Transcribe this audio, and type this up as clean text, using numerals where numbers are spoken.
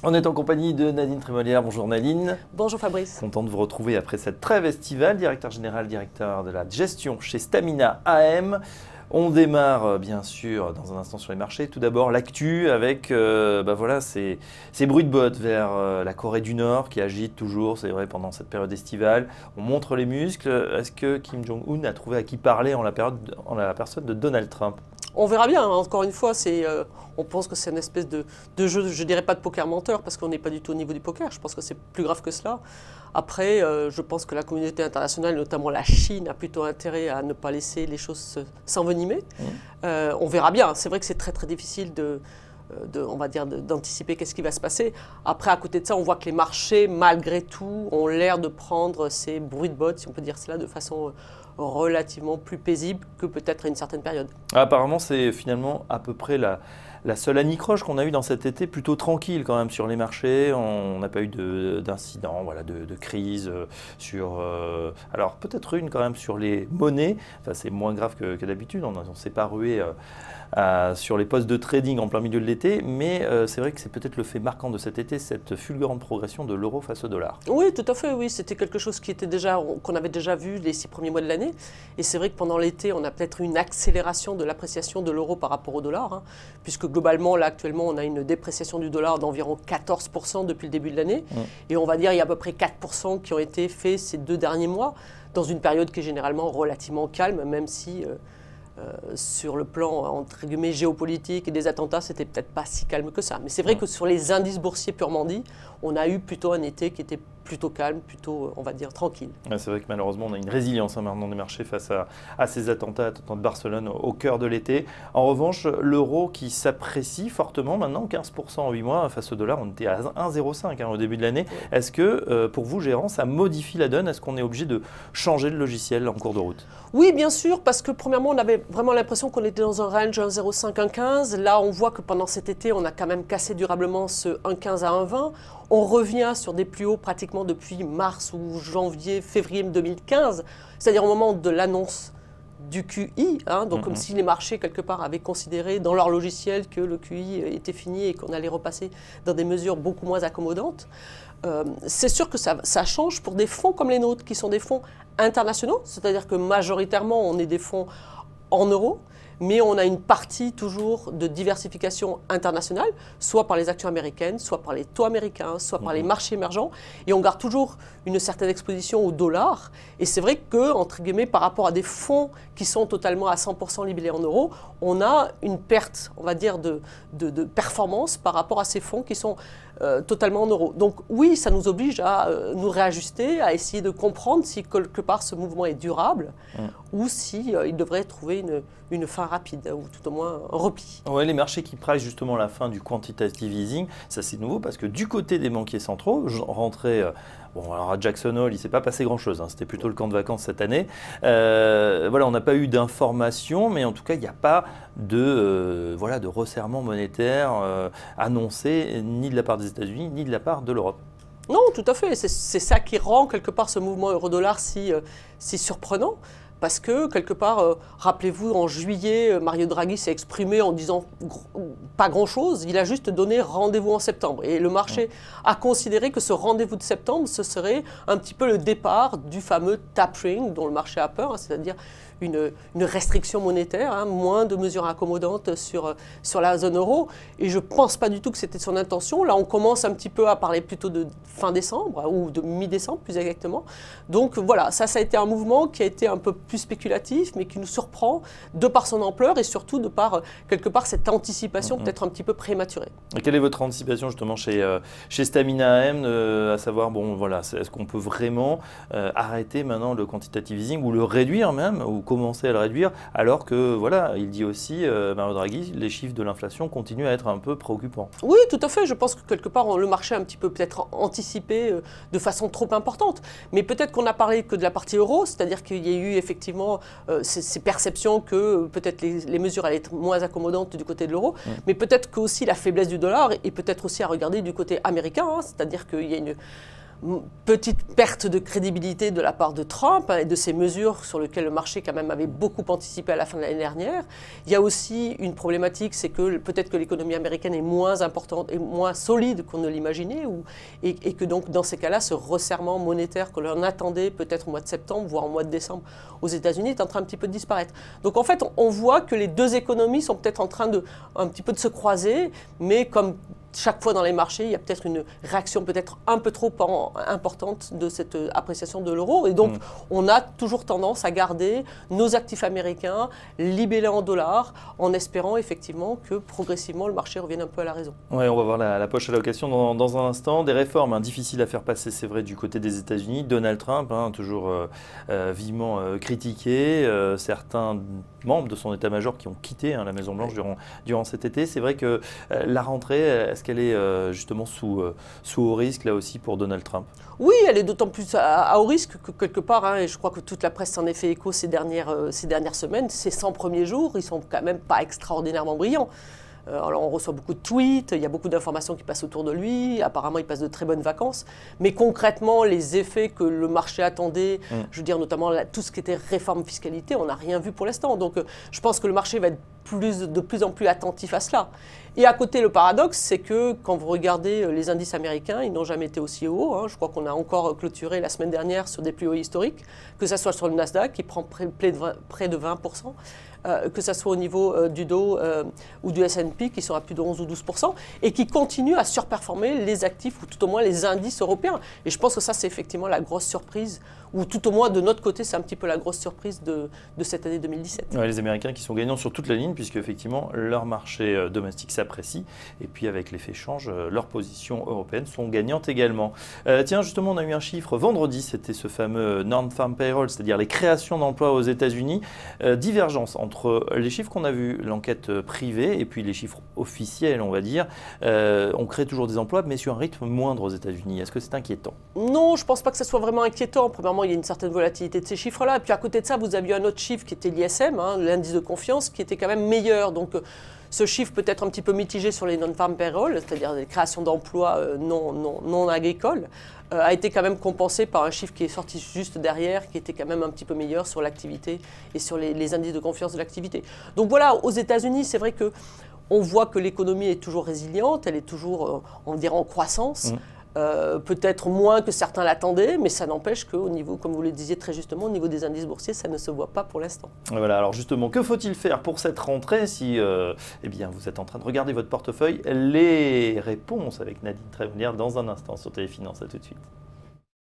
On est en compagnie de Nadine Trémolière. Bonjour Nadine. Bonjour Fabrice. Content de vous retrouver après cette trêve estivale, directeur général, directeur de la gestion chez Stamina AM. On démarre bien sûr dans un instant sur les marchés. Tout d'abord l'actu avec voilà, ces bruits de bottes vers la Corée du Nord qui agite toujours, c'est vrai, pendant cette période estivale. On montre les muscles. Est-ce que Kim Jong-un a trouvé à qui parler en la personne de Donald Trump? On verra bien, encore une fois, on pense que c'est une espèce de jeu, je ne dirais pas de poker menteur, parce qu'on n'est pas du tout au niveau du poker, je pense que c'est plus grave que cela. Après, je pense que la communauté internationale, notamment la Chine, a plutôt intérêt à ne pas laisser les choses s'envenimer. On verra bien, c'est vrai que c'est très très difficile on va dire, d'anticiper qu'est-ce qui va se passer. Après, à côté de ça, on voit que les marchés, malgré tout, ont l'air de prendre ces bruits de bottes, si on peut dire cela, de façon relativement plus paisible que peut-être à une certaine période. Apparemment, c'est finalement à peu près la seule anicroche qu'on a eue dans cet été, plutôt tranquille quand même sur les marchés. On n'a pas eu d'incident, voilà, de crise alors peut-être une quand même sur les monnaies. Enfin, c'est moins grave que d'habitude. On ne s'est pas rué sur les postes de trading en plein milieu de l'été, mais c'est vrai que c'est peut-être le fait marquant de cet été, cette fulgurante progression de l'euro face au dollar. Oui, tout à fait, oui. C'était quelque chose qu'on avait déjà vu les 6 premiers mois de l'année. Et c'est vrai que pendant l'été, on a peut-être une accélération de l'appréciation de l'euro par rapport au dollar, puisque globalement, là, actuellement, on a une dépréciation du dollar d'environ 14% depuis le début de l'année. Et on va dire qu'il y a à peu près 4% qui ont été faits ces 2 derniers mois, dans une période qui est généralement relativement calme, même si sur le plan, entre guillemets, géopolitique et des attentats, c'était peut-être pas si calme que ça. Mais c'est vrai que sur les indices boursiers purement dit, on a eu plutôt un été qui était plutôt calme, plutôt, on va dire, tranquille. C'est vrai que malheureusement, on a une résilience maintenant des marchés face à ces attentats de Barcelone au cœur de l'été. En revanche, l'euro qui s'apprécie fortement maintenant, 15% en 8 mois face au dollar. On était à 1,05 au début de l'année. Est-ce que, pour vous, gérant, ça modifie la donne? Est-ce qu'on est obligé de changer de logiciel en cours de route? Oui, bien sûr, parce que premièrement, on avait vraiment l'impression qu'on était dans un range 1,05, 1,15. Là, on voit que pendant cet été, on a quand même cassé durablement ce 1,15 à 1,20. On revient sur des plus hauts pratiquement depuis mars ou janvier, février 2015, c'est-à-dire au moment de l'annonce du QI, donc comme si les marchés, quelque part, avaient considéré dans leur logiciel que le QI était fini et qu'on allait repasser dans des mesures beaucoup moins accommodantes. C'est sûr que ça change pour des fonds comme les nôtres, qui sont des fonds internationaux, c'est-à-dire que majoritairement, on est des fonds en euros, mais on a une partie toujours de diversification internationale, soit par les actions américaines, soit par les taux américains, soit par les marchés émergents, et on garde toujours une certaine exposition au dollar. Et c'est vrai que, entre guillemets, par rapport à des fonds qui sont totalement à 100% libellés en euros, on a une perte, on va dire, de performance par rapport à ces fonds qui sont totalement en euros. Donc oui, ça nous oblige à nous réajuster, à essayer de comprendre si quelque part ce mouvement est durable ou si il devrait trouver une fin rapide ou tout au moins un repli. Ouais, les marchés qui pricent justement la fin du quantitative easing, ça c'est nouveau parce que du côté des banquiers centraux, rentré, bon alors à Jackson Hole, il ne s'est pas passé grand-chose, c'était plutôt le camp de vacances cette année. Voilà, on n'a pas eu d'informations, mais en tout cas, il n'y a pas de resserrement monétaire annoncé ni de la part des États-Unis, ni de la part de l'Europe. Non, tout à fait. C'est ça qui rend quelque part ce mouvement euro-dollar si surprenant. Parce que, quelque part, rappelez-vous, en juillet, Mario Draghi s'est exprimé en disant pas grand-chose. Il a juste donné rendez-vous en septembre. Et le marché a considéré que ce rendez-vous de septembre, ce serait un petit peu le départ du fameux tapering dont le marché a peur, c'est-à-dire une restriction monétaire, moins de mesures accommodantes sur la zone euro. Et je ne pense pas du tout que c'était son intention. Là, on commence un petit peu à parler plutôt de fin décembre, ou de mi-décembre plus exactement. Donc voilà, ça a été un mouvement qui a été un peu plus spéculatif, mais qui nous surprend de par son ampleur et surtout de par, quelque part, cette anticipation peut-être un petit peu prématurée. Et quelle est votre anticipation justement chez Stamina AM, à savoir, bon voilà, est-ce qu'on peut vraiment arrêter maintenant le quantitative easing ou le réduire même, ou commencer à le réduire, alors que voilà, il dit aussi, Mario Draghi, les chiffres de l'inflation continuent à être un peu préoccupants. Oui, tout à fait. Je pense que quelque part, le marché a un petit peu peut-être anticipé de façon trop importante. Mais peut-être qu'on n'a parlé que de la partie euro, c'est-à-dire qu'il y a eu effectivement ces perceptions que peut-être les mesures allaient être moins accommodantes du côté de l'euro, mais peut-être qu'aussi la faiblesse du dollar est peut-être aussi à regarder du côté américain, c'est-à-dire qu'il y a petite perte de crédibilité de la part de Trump et de ces mesures sur lesquelles le marché quand même avait beaucoup anticipé à la fin de l'année dernière. Il y a aussi une problématique, c'est que peut-être que l'économie américaine est moins importante et moins solide qu'on ne l'imaginait, et que donc dans ces cas-là, ce resserrement monétaire que l'on attendait peut-être au mois de septembre, voire au mois de décembre aux États-Unis, est en train un petit peu de disparaître. Donc en fait, on voit que les deux économies sont peut-être en train un petit peu de se croiser, mais comme chaque fois dans les marchés, il y a peut-être une réaction peut-être un peu trop importante de cette appréciation de l'euro. Et donc, on a toujours tendance à garder nos actifs américains libellés en dollars, en espérant effectivement que progressivement le marché revienne un peu à la raison. Oui, on va voir la poche allocation dans un instant. Des réformes difficiles à faire passer, c'est vrai, du côté des États-Unis. Donald Trump, toujours vivement critiqué. Certains membres de son état-major qui ont quitté la Maison-Blanche durant cet été. C'est vrai que la rentrée, est-ce qu'elle est justement sous haut risque là aussi pour Donald Trump? Oui, elle est d'autant plus à haut risque que quelque part, et je crois que toute la presse s'en est fait écho ces dernières semaines, ces 100 premiers jours, ils sont quand même pas extraordinairement brillants. Alors on reçoit beaucoup de tweets, il y a beaucoup d'informations qui passent autour de lui, apparemment il passe de très bonnes vacances, mais concrètement les effets que le marché attendait, je veux dire notamment tout ce qui était réforme fiscalité, on n'a rien vu pour l'instant. Donc je pense que le marché va être de plus en plus attentif à cela. Et à côté, le paradoxe, c'est que quand vous regardez les indices américains, ils n'ont jamais été aussi hauts. Je crois qu'on a encore clôturé la semaine dernière sur des plus hauts historiques, que ce soit sur le Nasdaq qui prend près de 20%. Que ce soit au niveau du Dow ou du S&P qui sont à plus de 11 ou 12% et qui continuent à surperformer les actifs ou tout au moins les indices européens. Et je pense que ça, c'est effectivement la grosse surprise, ou tout au moins de notre côté, c'est un petit peu la grosse surprise de cette année 2017. Ouais, les Américains qui sont gagnants sur toute la ligne puisque effectivement leur marché domestique s'apprécie et puis avec l'effet change, leurs positions européennes sont gagnantes également. Tiens, justement, on a eu un chiffre vendredi, c'était ce fameux Non-Farm Payroll, c'est-à-dire les créations d'emplois aux États-Unis. Divergence entre les chiffres qu'on a vus, l'enquête privée, et puis les chiffres officiels, on va dire. On crée toujours des emplois, mais sur un rythme moindre aux États-Unis. Est-ce que c'est inquiétant? Non, je ne pense pas que ce soit vraiment inquiétant. Premièrement, il y a une certaine volatilité de ces chiffres-là. Et puis à côté de ça, vous aviez un autre chiffre qui était l'ISM, l'indice de confiance, qui était quand même meilleur. Donc ce chiffre peut être un petit peu mitigé sur les non-farm payroll, c'est-à-dire les créations d'emplois non agricoles, a été quand même compensé par un chiffre qui est sorti juste derrière, qui était quand même un petit peu meilleur sur l'activité et sur les indices de confiance de l'activité. Donc voilà, aux États-Unis, c'est vrai que on voit que l'économie est toujours résiliente, elle est toujours, on dirait, en croissance. Peut-être moins que certains l'attendaient, mais ça n'empêche qu'au niveau, comme vous le disiez très justement, au niveau des indices boursiers, ça ne se voit pas pour l'instant. Voilà, alors justement, que faut-il faire pour cette rentrée si eh bien, vous êtes en train de regarder votre portefeuille? Les réponses avec Nadine Trémolière dans un instant sur Téléfinance. À tout de suite.